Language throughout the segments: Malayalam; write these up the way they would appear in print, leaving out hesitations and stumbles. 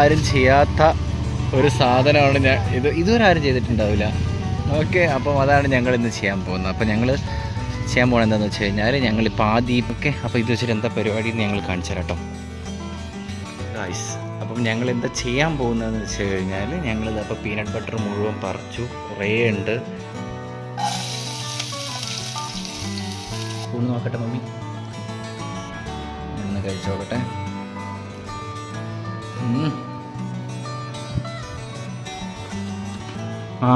ആരും ചെയ്യാത്ത ഒരു സാധനമാണ് ഇതുവരെ ആരും ചെയ്തിട്ടുണ്ടാവില്ല. ഓക്കെ, അപ്പം അതാണ് ഞങ്ങൾ ഇന്ന് ചെയ്യാൻ പോകുന്നത്. അപ്പം ഞങ്ങൾ ചെയ്യാൻ പോകുന്നത് എന്താണെന്ന് വെച്ച് കഴിഞ്ഞാൽ ഞങ്ങളിപ്പോൾ ആദ്യം ഓക്കെ അപ്പോൾ ഇത് വെച്ചിട്ട് എന്താ പരിപാടി എന്ന് ഞങ്ങൾ കാണിച്ചു തരാം കേട്ടോ ഗായ്സ്. അപ്പം ഞങ്ങൾ എന്താ ചെയ്യാൻ പോകുന്നതെന്ന് വെച്ച് കഴിഞ്ഞാൽ ഞങ്ങളിത് അപ്പോൾ പീനട്ട് ബട്ടർ മുഴുവൻ പറിച്ചു, കുറേ ഉണ്ട്. സ്പൂൺ നോക്കട്ടെ മമ്മി, ഒന്ന് കഴിച്ചോക്കട്ടെ. ആ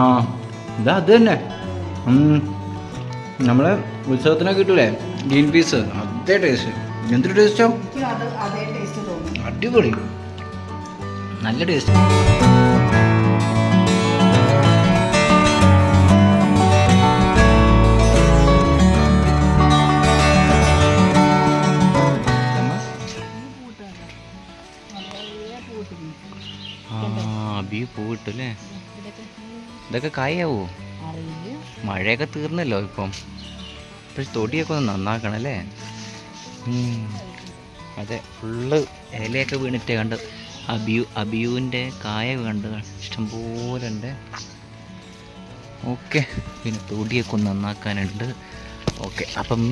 ഇതാ അത് തന്നെ നമ്മളെ ഉത്സവത്തിനൊക്കെ കിട്ടൂലേ ഗ്രീൻ പീസ്, അതേ ടേസ്റ്റ്. എന്തൊരു ടേസ്റ്റോ, അടിപൊളി, നല്ല ടേസ്റ്റ്. പൂവിട്ടല്ലേ, ഇതൊക്കെ കായാവോ? മഴയൊക്കെ തീർന്നല്ലോ ഇപ്പം, പക്ഷെ തൊടിയൊക്കെ ഒന്ന് നന്നാക്കണം അല്ലേ? അതെ, ഫുള്ള് ഇലയൊക്കെ വീണിട്ട് കണ്ട് അബിയുവിൻ്റെ കായ കണ്ട് ഇഷ്ടംപോലെ ഉണ്ട്. ഓക്കെ, പിന്നെ തൊടിയൊക്കെ ഒന്ന് നന്നാക്കാനുണ്ട്. ഓക്കെ അപ്പം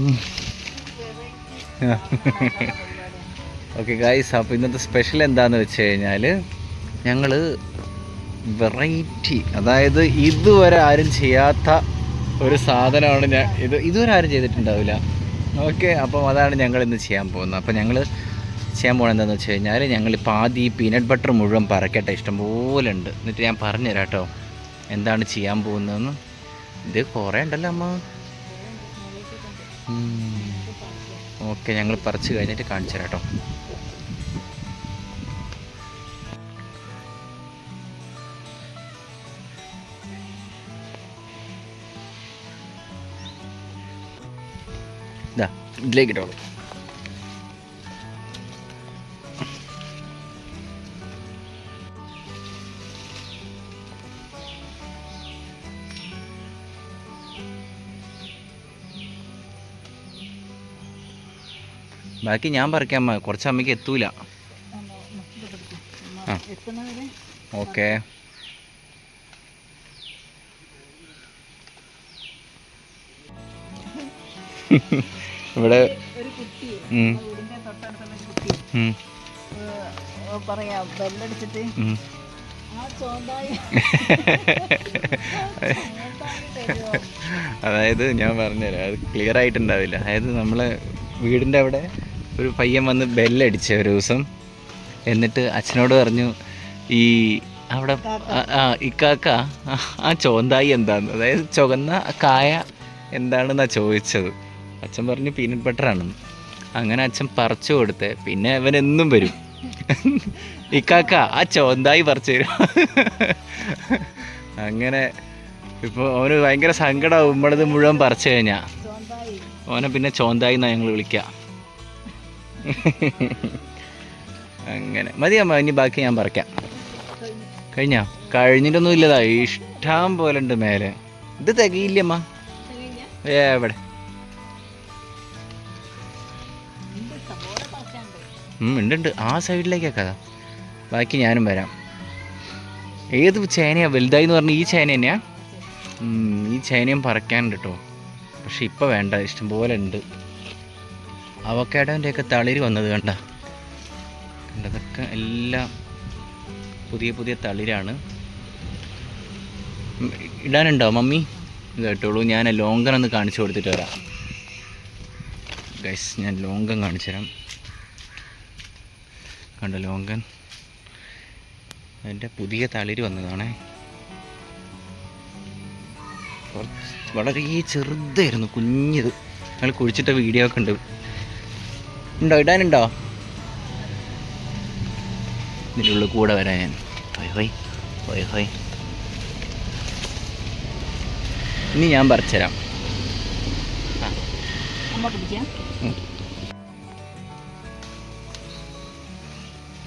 ഓക്കെ ഗായ്സ്, അപ്പോൾ ഇന്നത്തെ സ്പെഷ്യൽ എന്താണെന്ന് വെച്ച് കഴിഞ്ഞാൽ ഞങ്ങൾ വെറൈറ്റി, അതായത് ഇതുവരെ ആരും ചെയ്യാത്ത ഒരു സാധനമാണ് ഇതുവരെ ആരും ചെയ്തിട്ടുണ്ടാവില്ല. ഓക്കെ, അപ്പം അതാണ് ഞങ്ങൾ ഇന്ന് ചെയ്യാൻ പോകുന്നത്. അപ്പോൾ ഞങ്ങൾ ചെയ്യാൻ പോകുന്നത് എന്താണെന്ന് വെച്ച് കഴിഞ്ഞാൽ ഞങ്ങളിപ്പോൾ ആദ്യം ഈ പീനട്ട് ബട്ടർ മുഴുവൻ പറിക്കട്ടെ, ഇഷ്ടംപോലെ ഉണ്ട്. എന്നിട്ട് ഞാൻ പറഞ്ഞുതരാം കേട്ടോ എന്താണ് ചെയ്യാൻ പോകുന്നതെന്ന്. ഇത് കുറേ ഉണ്ടല്ലോ അമ്മ. ഓക്കെ, ഞങ്ങൾ പറിച്ച് കഴിഞ്ഞിട്ട് കാണിച്ചു തരാം കേട്ടോ. ഇതാ ഇതിലേക്ക് ഇട്ടോളൂ. ബാക്കി ഞാൻ പറിക്കാം, കുറച്ച് അമ്മയ്ക്ക് എത്തൂല. ആ ഓക്കെ, ഇവിടെ അതായത് ഞാൻ പറഞ്ഞുതരാം, അത് ക്ലിയർ ആയിട്ടുണ്ടാവില്ല. അതായത് നമ്മളെ വീടിൻ്റെ അവിടെ ഒരു പയ്യൻ വന്ന് ബെല്ലടിച്ച ഒരു ദിവസം, എന്നിട്ട് അച്ഛനോട് പറഞ്ഞു ഈ അവിടെ ഇക്കാക്ക ആ ചോന്തായി എന്താന്ന്, അതായത് ചുവന്ന കായ എന്താണെന്നാണ് ചോദിച്ചത്. അച്ഛൻ പറഞ്ഞു പീനട്ട് ബട്ടറാണെന്ന്. അങ്ങനെ അച്ഛൻ പറിച്ചു കൊടുത്തേ, പിന്നെ അവനെന്നും വരും ഇക്കാക്ക ആ ചോന്തായി പറിച്ചു തരും. അങ്ങനെ ഇപ്പോൾ അവന് ഭയങ്കര സങ്കടമാവും നമ്മളത് മുഴുവൻ പറിച്ചു കഴിഞ്ഞാൽ. അവനെ പിന്നെ ചോന്തായി എന്നാണ് ഞങ്ങൾ വിളിക്കുക. അങ്ങനെ മതിയമ്മ, ഇനി ബാക്കി ഞാൻ പറിക്കാം. കഴിഞ്ഞിട്ടൊന്നും ഇല്ലതാ, ഇഷ്ടം പോലെ ഉണ്ട് മേലെ. ഇത് തികയില്ലമ്മ, എവിടെ ഉണ്ട്, ആ സൈഡിലേക്കൊക്കെ. ബാക്കി ഞാനും വരാം. ഏത് ചേനയാ വലുതായി എന്ന് പറഞ്ഞാൽ ഈ ചേന തന്നെയാ. ഈ ചേനയും പറിക്കാനുണ്ട് കേട്ടോ, പക്ഷെ ഇപ്പം വേണ്ട, ഇഷ്ടംപോലെ ഉണ്ട്. അവക്കാഡോൻ്റെയൊക്കെ തളിര് വന്നത് കണ്ടതൊക്കെ എല്ലാം പുതിയ പുതിയ തളിരാണ്. ഇടാനുണ്ടോ മമ്മി? ഇത് കേട്ടോളൂ, ഞാൻ ലോങ്കൻ ഒന്ന് കാണിച്ചു കൊടുത്തിട്ട് വരാം ഗൈസ്. ഞാൻ ലോങ്കൻ കാണിച്ചു തരാം. കണ്ടോ ലോങ്കൻ, അതിൻ്റെ പുതിയ തളിര് വന്നതാണേ. വളരെ ചെറുതായിരുന്നു, കുഞ്ഞത്. ഞങ്ങൾ കുഴിച്ചിട്ട വീഡിയോ ഒക്കെ ഉണ്ട്. ഇടാനുണ്ടോ? ഇതിൻ്റെ ഉള്ളിൽ കൂടെ വരാൻ ഞാൻ. ഹോയ് ഇനി ഞാൻ പറിച്ചുതരാം.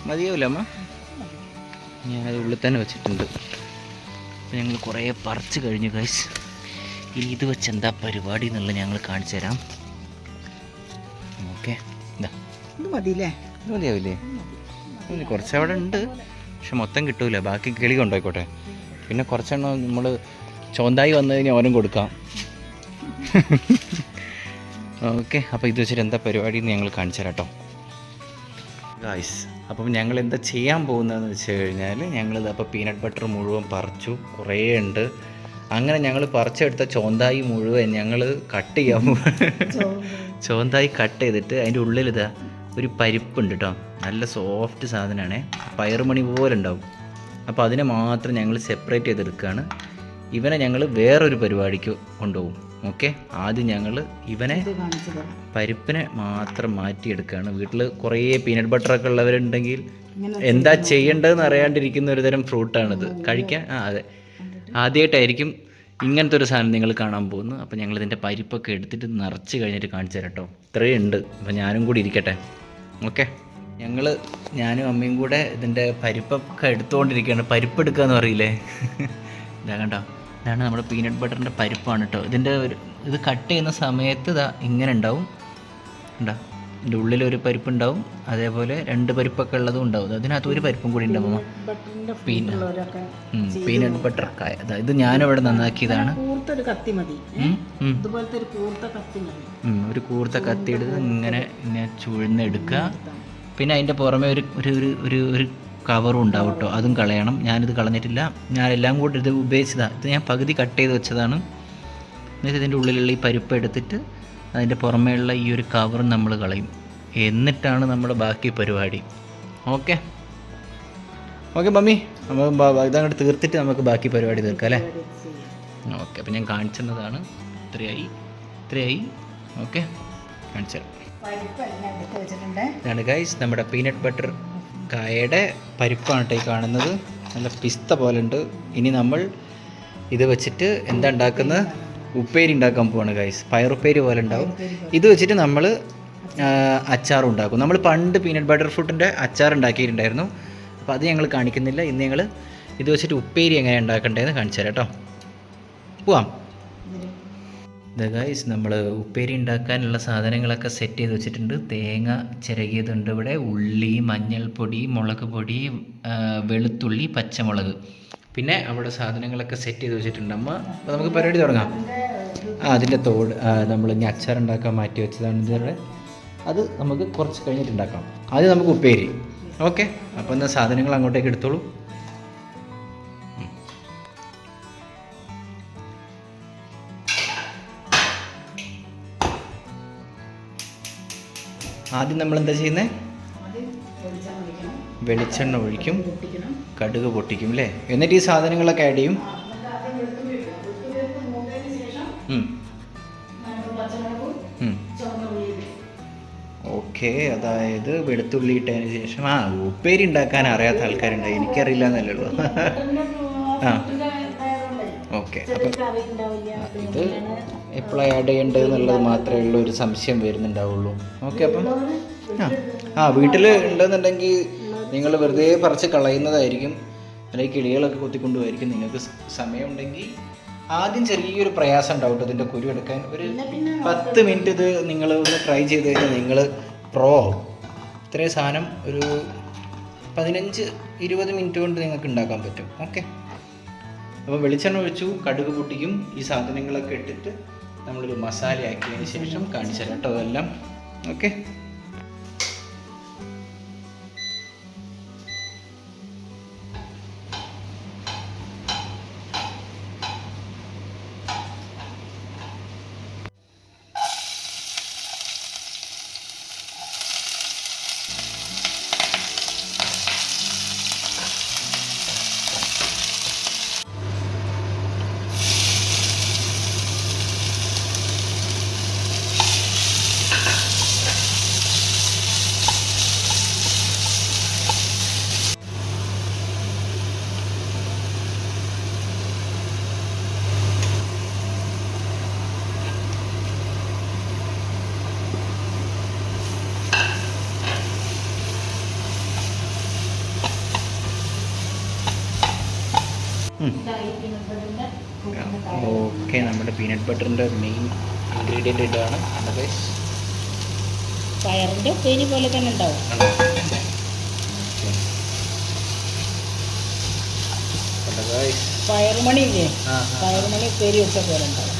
മതിയാവില്ല അമ്മ, ഞാനത് ഉള്ളിൽ തന്നെ വെച്ചിട്ടുണ്ട്. അപ്പോൾ ഞങ്ങൾ കുറേ പറിച്ച് കഴിഞ്ഞു ഗൈസ്. ഇനി ഇത് വെച്ച് എന്താ പരിപാടി എന്നുള്ളത് ഞങ്ങൾ കാണിച്ചു തരാം. ഓക്കെ, ഇതാ ഇത് മതിയില്ലേ? ഇത് മതിയാവില്ലേ? കുറച്ചവിടെ ഉണ്ട്, പക്ഷെ മൊത്തം കിട്ടൂല, ബാക്കി കിളി കൊണ്ടുപോയിക്കോട്ടെ. പിന്നെ കുറച്ചെണ്ണം നമ്മൾ ചോന്തായി വന്നു കഴിഞ്ഞാൽ അവനും കൊടുക്കാം. ഓക്കെ, അപ്പോൾ ഇത് വെച്ചിട്ട് എന്താ പരിപാടി എന്ന് ഞങ്ങൾ കാണിച്ചു തരാം കേട്ടോ ഗായ്സ്. അപ്പം ഞങ്ങൾ എന്താ ചെയ്യാൻ പോകുന്നതെന്ന് വെച്ച് കഴിഞ്ഞാൽ, ഞങ്ങളിത് അപ്പോൾ പീനട്ട് ബട്ടർ മുഴുവൻ പറിച്ചു, കുറേ ഉണ്ട്. അങ്ങനെ ഞങ്ങൾ പറിച്ചെടുത്ത ചോന്തായി മുഴുവൻ ഞങ്ങൾ കട്ട് ചെയ്യാൻ ചോന്തായി കട്ട് ചെയ്തിട്ട് അതിൻ്റെ ഉള്ളിലിതാ ഒരു പരിപ്പുണ്ട് കേട്ടോ, നല്ല സോഫ്റ്റ് സാധനമാണേ, പയറുമണി പോലെ ഉണ്ടാവും. അപ്പോൾ അതിനെ മാത്രം ഞങ്ങൾ സെപ്പറേറ്റ് ചെയ്തെടുക്കുകയാണ്. ഇവനെ ഞങ്ങൾ വേറൊരു പരിപാടിക്ക് കൊണ്ടുപോകും. ഓക്കെ, ആദ്യം ഞങ്ങൾ ഇവനെ പരിപ്പിനെ മാത്രം മാറ്റിയെടുക്കുകയാണ്. വീട്ടിൽ കുറേ പീനട്ട് ബട്ടറൊക്കെ ഉള്ളവരുണ്ടെങ്കിൽ എന്താ ചെയ്യേണ്ടതെന്ന് അറിയാണ്ടിരിക്കുന്ന ഒരു തരം ഫ്രൂട്ടാണിത് കഴിക്കാൻ. അതെ, ആദ്യമായിട്ടായിരിക്കും ഇങ്ങനത്തെ ഒരു സാധനം നിങ്ങൾ കാണാൻ പോകുന്നു. അപ്പോൾ ഞങ്ങളിതിൻ്റെ പരിപ്പൊക്കെ എടുത്തിട്ട് നിറച്ച് കഴിഞ്ഞിട്ട് കാണിച്ചു തരാം കേട്ടോ. ഇത്രയും ഉണ്ട്, അപ്പോൾ ഞാനും കൂടി ഇരിക്കട്ടെ. ഓക്കെ, ഞാനും അമ്മയും കൂടെ ഇതിൻ്റെ പരിപ്പൊക്കെ എടുത്തുകൊണ്ടിരിക്കുകയാണ്. പരിപ്പ് എടുക്കുക എന്ന് പറയില്ലേ, ഇതാ കണ്ടോ, ഇതാണ് നമ്മുടെ പീനട്ട് ബട്ടറിൻ്റെ പരിപ്പാണ് കേട്ടോ. ഇത് കട്ട് ചെയ്യുന്ന സമയത്ത് ഇതാ ഇങ്ങനെ ഉണ്ടാവും, ഉണ്ടോ, ഇതിൻ്റെ ഉള്ളിലൊരു പരിപ്പുണ്ടാവും, അതേപോലെ 2 പരിപ്പൊക്കെ ഉള്ളതും ഉണ്ടാവും. അതിനകത്ത് ഒരു പരിപ്പും കൂടി ഉണ്ടാവും. പീനട്ട് ബട്ടർ കായ, ഇത് ഞാനിവിടെ നന്നാക്കിയതാണ്. ഒരു കൂർത്ത കത്തി എടുത്ത് ഇങ്ങനെ ചുഴന്നെടുക്കുക. പിന്നെ അതിൻ്റെ പുറമെ ഒരു കവറും ഉണ്ടാവും കേട്ടോ, അതും കളയണം. ഞാനിത് കളഞ്ഞിട്ടില്ല, ഞാനെല്ലാം കൂടി ഇത് ഉപയോഗിച്ചതാണ്. ഇത് ഞാൻ പകുതി കട്ട് ചെയ്ത് വെച്ചതാണ്. എന്നിട്ട് ഇതിൻ്റെ ഉള്ളിലുള്ള ഈ പരിപ്പ് എടുത്തിട്ട് അതിൻ്റെ പുറമേയുള്ള ഈ ഒരു കവർ നമ്മൾ കളയും. എന്നിട്ടാണ് നമ്മുടെ ബാക്കി പരിപാടി. ഓക്കെ ഓക്കെ മമ്മി, നമ്മൾ ഇതങ്ങോട്ട് തീർത്തിട്ട് നമുക്ക് ബാക്കി പരിപാടി തീർക്കാം അല്ലേ? ഓക്കെ, അപ്പോൾ ഞാൻ കാണിച്ചതാണ്. ഇത്രയായി. ഓക്കെ, കാണിച്ചു ഇതാണ് ഗൈസ് നമ്മുടെ പീനട്ട് ബട്ടർ കായയുടെ പരിപ്പാണ് കേട്ടോ ഈ കാണുന്നത്. നല്ല പിസ്ത പോലെ ഉണ്ട്. ഇനി നമ്മൾ ഇത് വെച്ചിട്ട് എന്താ ഉണ്ടാക്കുന്നത്? ഉപ്പേരി ഉണ്ടാക്കാൻ പോവാണ് ഗൈസ്. പയറുപ്പേരി പോലെ ഉണ്ടാവും. ഇത് വെച്ചിട്ട് നമ്മൾ അച്ചാർ ഉണ്ടാക്കും. നമ്മൾ പണ്ട് പീനട്ട് ബട്ടർ ഫ്രൂട്ടിൻ്റെ അച്ചാർ ഉണ്ടാക്കിയിട്ടുണ്ടായിരുന്നു. അപ്പോൾ അത് ഞങ്ങൾ കാണിക്കുന്നില്ല. ഇന്ന് ഞങ്ങൾ ഇത് വെച്ചിട്ട് ഉപ്പേരി എങ്ങനെ ഉണ്ടാക്കേണ്ടതെന്ന് കാണിച്ചു തരാം കേട്ടോ. പോവാം. ഗൈസ്, നമ്മൾ ഉപ്പേരി ഉണ്ടാക്കാനുള്ള സാധനങ്ങളൊക്കെ സെറ്റ് ചെയ്ത് വെച്ചിട്ടുണ്ട്. തേങ്ങ ചിരകിയതുണ്ട് ഇവിടെ, ഉള്ളി, മഞ്ഞൾപ്പൊടി, മുളക് പൊടി, വെളുത്തുള്ളി, പച്ചമുളക്. പിന്നെ അവിടെ സാധനങ്ങളൊക്കെ സെറ്റ് ചെയ്ത് വെച്ചിട്ടുണ്ട് അമ്മ. അപ്പോൾ നമുക്ക് പരിപാടി തുടങ്ങാം. അതിൻ്റെ തോട് നമ്മൾ ഇനി അച്ചാർ ഉണ്ടാക്കാൻ മാറ്റി വെച്ചതാണ് ഇതിവിടെ. അത് നമുക്ക് കുറച്ച് കഴിഞ്ഞിട്ട് ഉണ്ടാക്കാം. ആദ്യം നമുക്ക് ഉപ്പേരി. ഓക്കെ, അപ്പോൾ എന്നാൽ സാധനങ്ങൾ അങ്ങോട്ടേക്ക് എടുത്തോളൂ. ആദ്യം നമ്മൾ എന്താ ചെയ്യുന്നത്? വെളിച്ചെണ്ണ ഒഴിക്കും, കടുക് പൊട്ടിക്കും അല്ലേ? എന്നിട്ട് ഈ സാധനങ്ങളൊക്കെ ആഡ് ചെയ്യും. ഓക്കെ, അതായത് വെളുത്തുള്ളി ഇട്ടതിന് ശേഷം ഉപ്പേരി ഉണ്ടാക്കാൻ അറിയാത്ത ആൾക്കാരുണ്ടായി, എനിക്കറിയില്ല എന്നല്ലേ ഉള്ളൂ. ഓക്കെ, അപ്പം ഇത് എപ്പോഴാണ് ആഡ് ചെയ്യേണ്ടത് എന്നുള്ളത് മാത്രമേ ഉള്ളൂ ഒരു സംശയം വരുന്നുണ്ടാവുള്ളൂ. ഓക്കെ, അപ്പം വീട്ടിൽ ഉണ്ടെന്നുണ്ടെങ്കിൽ നിങ്ങൾ വെറുതെ പറിച്ച് കളയുന്നതായിരിക്കും, അല്ലെങ്കിൽ കിളികളൊക്കെ കൊത്തിക്കൊണ്ടുപോയിരിക്കും. നിങ്ങൾക്ക് സമയമുണ്ടെങ്കിൽ ആദ്യം ചെറിയൊരു പ്രയാസം ഉണ്ടാവും ഇതിൻ്റെ കുരു എടുക്കാൻ. ഒരു 10 മിനിറ്റ് ഇത് നിങ്ങൾ ഒന്ന് ട്രൈ ചെയ്ത് കഴിഞ്ഞാൽ നിങ്ങൾ പ്രോ ആവും. ഇത്രയും സാധനം ഒരു 15-20 മിനിറ്റ് കൊണ്ട് നിങ്ങൾക്ക് ഉണ്ടാക്കാൻ പറ്റും. ഓക്കെ, അപ്പോൾ വെളിച്ചെണ്ണ ഒഴിച്ചു, കടുക് പൊട്ടിക്കും. ഈ സാധനങ്ങളൊക്കെ ഇട്ടിട്ട് നമ്മളൊരു മസാല ആക്കിയതിന് ശേഷം കാണിച്ചു തരാം കേട്ടോ അതെല്ലാം. ഓക്കെ, ഓക്കെ, നമ്മുടെ പീനട്ട് ബട്ടറിൻ്റെ മെയിൻ ഇൻഗ്രീഡിയൻ്റ് ഇതാണ്. പയറിൻ്റെ ഉപ്പേരി പോലെ തന്നെ ഉണ്ടാവും. പയറുമണി ഇല്ലേ, പയറുമണി ഉപ്പേരി വെച്ച പോലെ ഉണ്ടാവും.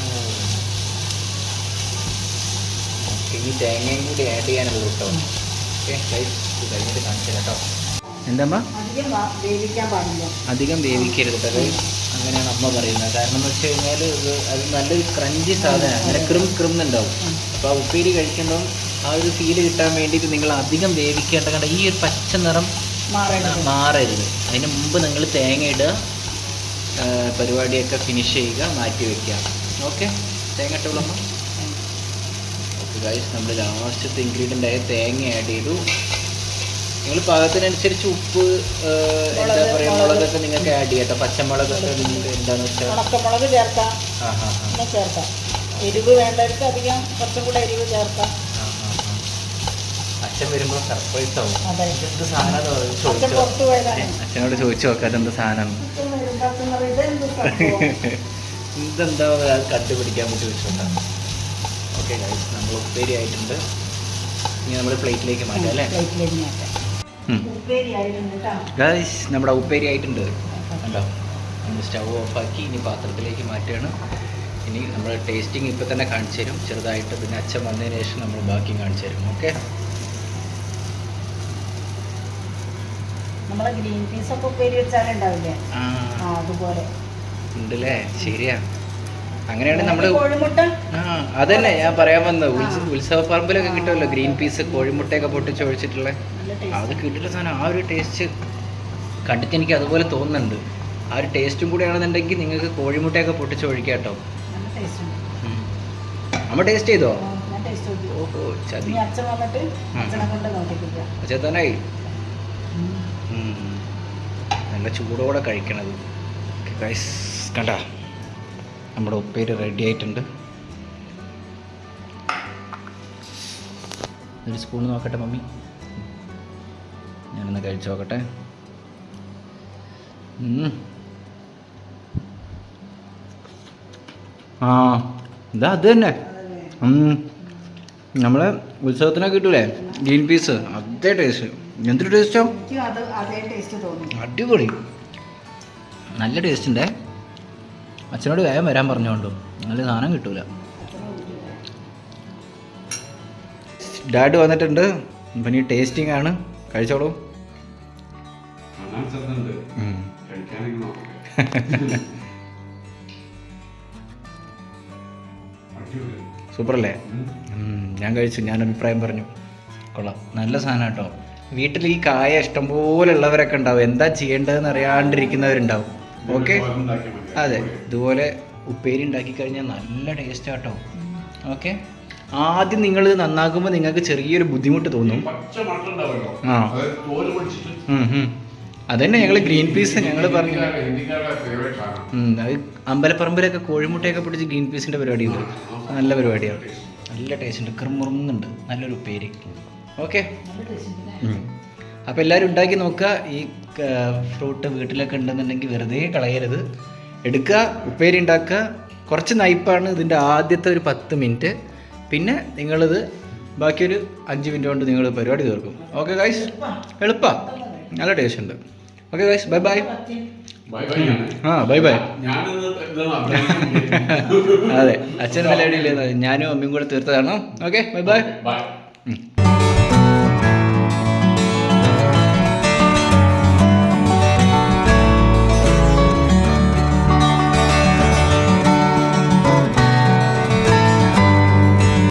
ഇനി തേങ്ങയും കൂടി ആഡ് ചെയ്യാനുള്ളൂ കേട്ടോ. ഓക്കെ ഗൈസ്, ഇത് കഴിഞ്ഞിട്ട് കാണിച്ചു കേട്ടോ. എന്താ വേവിക്കാൻ പാടില്ല, അധികം വേവിക്കരുത് കേട്ടോ. അങ്ങനെയാണ് അമ്മ പറയുന്നത്. കാരണം എന്ന് വെച്ച് കഴിഞ്ഞാൽ അത് നല്ലൊരു ക്രഞ്ചി സാധനമാണ്, അങ്ങനെ ക്രിം അപ്പോൾ ആ ഉപ്പേരി കഴിക്കുമ്പം ആ ഒരു ഫീല് കിട്ടാൻ വേണ്ടിയിട്ട് നിങ്ങൾ അധികം വേവിക്കേണ്ട. കണ്ട ഈ ഒരു പച്ച നിറം മാറരുത്. അതിന് മുമ്പ് നിങ്ങൾ തേങ്ങ ഇടുക, പരിപാടിയൊക്കെ ഫിനിഷ് ചെയ്യുക, മാറ്റി വയ്ക്കുക. ഓക്കെ, തേങ്ങ ഇട്ടോളമ്മ. ഓക്കെ ഗൈസ്, നമ്മൾ ലാസ്റ്റത്തെ ഇൻഗ്രീഡിയൻ്റ് ആയ തേങ്ങ ആഡ് ചെയ്തു. നിങ്ങൾ പാകത്തിനനുസരിച്ച് ഉപ്പ്, എന്താ പറയുക, മുളകൊക്കെ നിങ്ങൾക്ക് ആഡ് ചെയ്യാം കേട്ടോ. പച്ചമുളകൊക്കെ നിങ്ങൾക്ക് എന്താണെന്ന് വെച്ചാൽ ഉണക്കമുളക് ചേർക്കാം. ചേർക്കാം. എരിവ് വേണ്ടവർക്ക് അധികം കുറച്ചും കൂടെ എരിവ് ചേർക്കാം. അച്ഛൻ വരുമ്പോൾ സർപ്രൈസ് ആവും. എന്ത് സാധനം അച്ഛനോട് ചോദിച്ചു നോക്കാം, അതെന്ത് സാധനം, ഇതെന്താ കണ്ടുപിടിക്കാൻ വേണ്ടി ചോദിച്ചോട്ടാ. ഓക്കെ ഗൈസ്, നമ്മൾ ഉപ്പേരി ആയിട്ടുണ്ട്. ഇനി നമ്മൾ പ്ലേറ്റിലേക്ക് മാറ്റാം അല്ലേ? ഗൈസ്, നമ്മുടെ ഉപ്പേരി ആയിട്ടുണ്ട് കണ്ടോ. നമ്മൾ സ്റ്റവ് ഓഫാക്കി ഇനി പാത്രത്തിലേക്ക് മാറ്റുകയാണ്. ഇനി നമ്മൾ ടേസ്റ്റിംഗ് ഇപ്പോൾ തന്നെ കാണിച്ചു തരും ചെറുതായിട്ട്. പിന്നെ അച്ഛൻ വന്നതിന് ശേഷം നമ്മൾ ബാക്കി കാണിച്ചു തരും. ഓക്കെ, നമ്മളെ ഗ്രീൻ പീസ് ഒക്കെ ഉപ്പേരി വെച്ചാലുണ്ടാവില്ലേ, അതുപോലെ ഉണ്ടല്ലേ. ശരിയാ, അങ്ങനെയാണെങ്കിൽ നമ്മൾ അതന്നെ ഞാൻ പറയാൻ വന്നത്. ഉത്സവ പറമ്പിലൊക്കെ കിട്ടുമല്ലോ ഗ്രീൻ പീസ്, കോഴിമുട്ടയൊക്കെ പൊട്ടിച്ചൊഴിച്ചിട്ടുള്ള അത് കിട്ടില്ല സാധനം. ആ ഒരു ടേസ്റ്റ് കണ്ടിട്ട് എനിക്ക് അതുപോലെ തോന്നുന്നുണ്ട്. ആ ഒരു ടേസ്റ്റും കൂടിയാണെന്നുണ്ടെങ്കിൽ നിങ്ങൾക്ക് കോഴിമുട്ടയൊക്കെ പൊട്ടിച്ചൊഴിക്കാം കേട്ടോ. അമ്മ ടേസ്റ്റ് ചെയ്തോ? ഓഹോ, ചതി. അച്ഛനായി നല്ല ചൂടോടെ കഴിക്കണത്. ഗൈസ് കണ്ട, നമ്മുടെ ഉപ്പേരി റെഡി ആയിട്ടുണ്ട്. ഒരു സ്പൂൺ നോക്കട്ടെ മമ്മി, ഞാനൊന്ന് കഴിച്ചു നോക്കട്ടെ. ആ ഇതാ അത് തന്നെ, നമ്മളെ ഉത്സവത്തിനൊക്കെ കിട്ടൂലേ ഗ്രീൻ പീസ്, അതേ ടേസ്റ്റ്. എന്തൊരു ടേസ്റ്റോ, അടിപൊളി, നല്ല ടേസ്റ്റ് ഉണ്ടേ. അച്ഛനോട് വേഗം വരാൻ പറഞ്ഞോണ്ടോ, നല്ല സാധനം കിട്ടൂല. ഡാഡ് വന്നിട്ടുണ്ട്, ഇപ്പം ഇനി ടേസ്റ്റിംഗ് ആണ്. കഴിച്ചോളൂ. സൂപ്പർ അല്ലേ? ഞാൻ കഴിച്ചു, ഞാൻ അഭിപ്രായം പറഞ്ഞു. കൊള്ളാം, നല്ല സാധനം കേട്ടോ. വീട്ടിൽ ഈ കായ ഇഷ്ടംപോലെ ഉള്ളവരൊക്കെ ഉണ്ടാവും, എന്താ ചെയ്യേണ്ടതെന്ന് അറിയാണ്ടിരിക്കുന്നവരുണ്ടാവും. ഓക്കെ, അതെ, ഇതുപോലെ ഉപ്പേരി ഉണ്ടാക്കി കഴിഞ്ഞാൽ നല്ല ടേസ്റ്റ് കേട്ടോ. ഓക്കെ, ആദ്യം നിങ്ങൾ നന്നാക്കുമ്പോൾ നിങ്ങൾക്ക് ചെറിയൊരു ബുദ്ധിമുട്ട് തോന്നും. ആ അതന്നെ ഞങ്ങൾ ഗ്രീൻ പീസ് ഞങ്ങൾ പറഞ്ഞു. അത് അമ്പലപ്പറമ്പിലൊക്കെ കോഴിമുട്ടയൊക്കെ പിടിച്ച് ഗ്രീൻ പീസിൻ്റെ പരിപാടി ഉണ്ട്, നല്ല പരിപാടിയാണ്. നല്ല ടേസ്റ്റ് ഉണ്ട്, കിറുമുറുന്നുണ്ട്, നല്ലൊരു ഉപ്പേരി. ഓക്കെ, അപ്പോൾ എല്ലാവരും ഉണ്ടാക്കി നോക്കുക. ഈ ഫ്രൂട്ട് വീട്ടിലൊക്കെ ഉണ്ടെന്നുണ്ടെങ്കിൽ വെറുതെ കളയരുത്, എടുക്കുക, ഉപ്പേരി ഉണ്ടാക്കുക. കുറച്ച് നൈപ്പാണ് ഇതിൻ്റെ ആദ്യത്തെ ഒരു 10 മിനിറ്റ്, പിന്നെ നിങ്ങളിത് ബാക്കിയൊരു 5 മിനിറ്റ് കൊണ്ട് നിങ്ങൾ പരിപാടി തീർക്കും. ഓക്കെ ഗൈസ്, എളുപ്പമാണ്, നല്ല ടേസ്റ്റ് ഉണ്ട്. Okay guys, bye bye. Bye bye. അതെ, അച്ഛൻ പരിപാടിയില്ലേ, ഞാനും അമ്മയും കൂടെ തീർത്തതാണ്. Okay, bye bye.